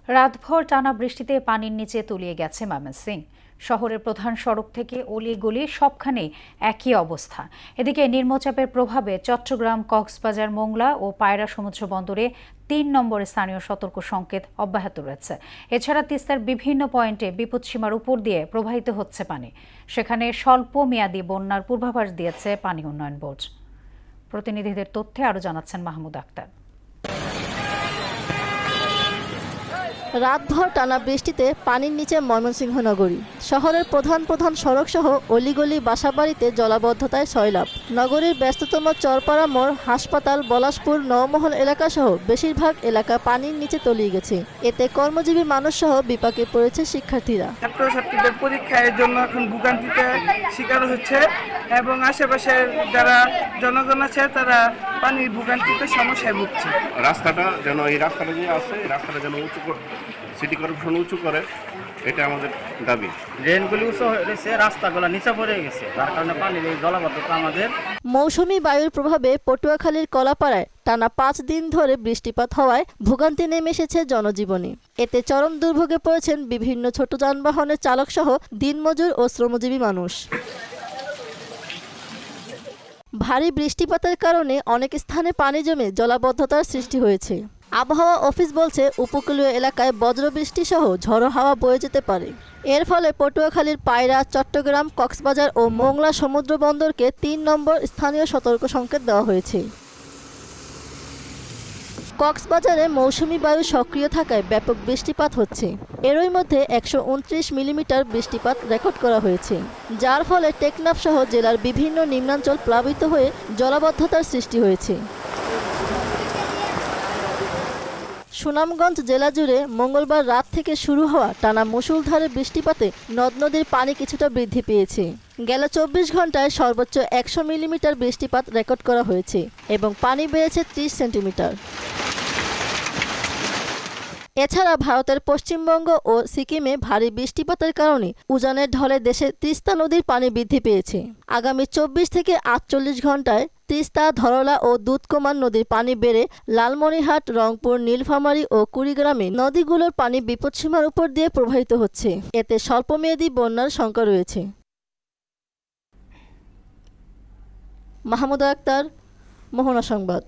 রাতভর টানা বৃষ্টিতে পানির নিচে তলিয়ে গেছে ময়মনসিংহ। শহরের প্রধান সড়ক থেকে অলিগলি সবখানেই একই অবস্থা। এদিকে নিম্নচাপের প্রভাবে চট্টগ্রাম, কক্সবাজার, মোংলা ও পায়রা সমুদ্র বন্দরে ৩ নম্বর স্থানীয় সতর্ক সংকেত অব্যাহত রয়েছে। এছাড়া তিস্তার বিভিন্ন পয়েন্টে বিপদসীমার উপর দিয়ে প্রবাহিত হচ্ছে পানি। সেখানে স্বল্প মেয়াদী বন্যার পূর্বাভাস দিয়েছে পানি উন্নয়ন বোর্ড। প্রতিনিধিদের তথ্যে আরও জানাচ্ছেন মাহমুদ আক্তার। রাতভর টানা বৃষ্টিতে পানির নিচে ময়মনসিংহ নগরী। শহরের প্রধান প্রধান সড়ক সহ অলিগলি, বাসাবাড়িতে জলাবদ্ধতায় সয়লাব। নগরীর ব্যস্ততম চরপাড়া মোড়, হাসপাতাল, পলাশপুর, নওমহল এলাকা সহ বেশিরভাগ এলাকা পানির নিচে তলিয়ে গেছে। এতে কর্মজীবী মানুষ সহ বিপাকে পড়েছে শিক্ষার্থীরা। ছাত্রছাত্রীদের পরীক্ষার জন্য এখন ভোগান্তিতে শিকার হচ্ছে এবং আশেপাশের যারা জনগণ আছে তারা পানির ভোগান্তিতে সমস্যায় ভুগছে। রাস্তাটা যেন এই রাস্তাটা যে আছে এই রাস্তাটা যেন উঁচু করে সিটি কর্পোরেশন উঁচু করে, এটা আমাদের দাবি। ড্রেনগুলি উঁচু হয়েছে, রাস্তাগুলো নিচে পড়ে গেছে, যার কারণে পানির এই জলাবদ্ধতা আমাদের। মৌসুমী বায়ুর প্রভাবে পটুয়াখালীর কলাপাড়ায় টানা 5 দিন ধরে বৃষ্টিপাত হওয়ায় ভোগান্তি নেমে এসেছে জনজীবনে। এতে চরম দুর্ভোগে পড়েছেন বিভিন্ন ছোট যানবাহনের চালক সহ দিনমজুর ও শ্রমজীবী মানুষ। ভারী বৃষ্টিপাতের কারণে অনেক স্থানে পানি জমে জলাবদ্ধতার সৃষ্টি হয়েছে। আবহাওয়া অফিস বলছে উপকূলীয় এলাকায় বজ্রবৃষ্টি সহ ঝড়ো হাওয়া বয়ে যেতে পারে। এর ফলে পটুয়াখালীর পায়রা, চট্টগ্রাম, কক্সবাজার ও মোংলা সমুদ্র বন্দরকে 3 নম্বর স্থানীয় সতর্ক সংকেত দেওয়া হয়েছে। কক্সবাজারে মৌসুমী বায়ু সক্রিয় থাকায় ব্যাপক বৃষ্টিপাত হচ্ছে। এরই মধ্যে 129 মিলিমিটার বৃষ্টিপাত রেকর্ড করা হয়েছে, যার ফলে টেকনাফ সহ জেলার বিভিন্ন নিম্নাঞ্চল প্লাবিত হয়ে জলাবদ্ধতার সৃষ্টি হয়েছে। সুনামগঞ্জ জেলা জুড়ে মঙ্গলবার রাত থেকে শুরু হওয়া টানা মুষলধারে বৃষ্টিপাতে নদ নদীর পানি কিছুটা বৃদ্ধি পেয়েছে। গেল 24 ঘন্টায় সর্বোচ্চ 100 মিলিমিটার বৃষ্টিপাত রেকর্ড করা হয়েছে এবং পানি বেড়েছে 30 সেন্টিমিটার। এছাড়া ভারতের পশ্চিমবঙ্গ ও সিকিমে ভারী বৃষ্টিপাতের কারণে উজানের ঢলে দেশে তিস্তা নদীর পানি বৃদ্ধি পেয়েছে। আগামী 24 থেকে 48 ঘন্টায় তিস্তা, ধরলা ও দুধকুমার নদীর পানি বেড়ে লালমনিরহাট, রংপুর, নীলফামারী ও কুড়িগ্রামে নদীগুলোর পানি বিপদসীমার উপর দিয়ে প্রবাহিত হচ্ছে। এতে স্বল্পমেয়াদী বন্যার শঙ্কা রয়েছে। মাহমুদ আক্তার, মোহনা সংবাদ।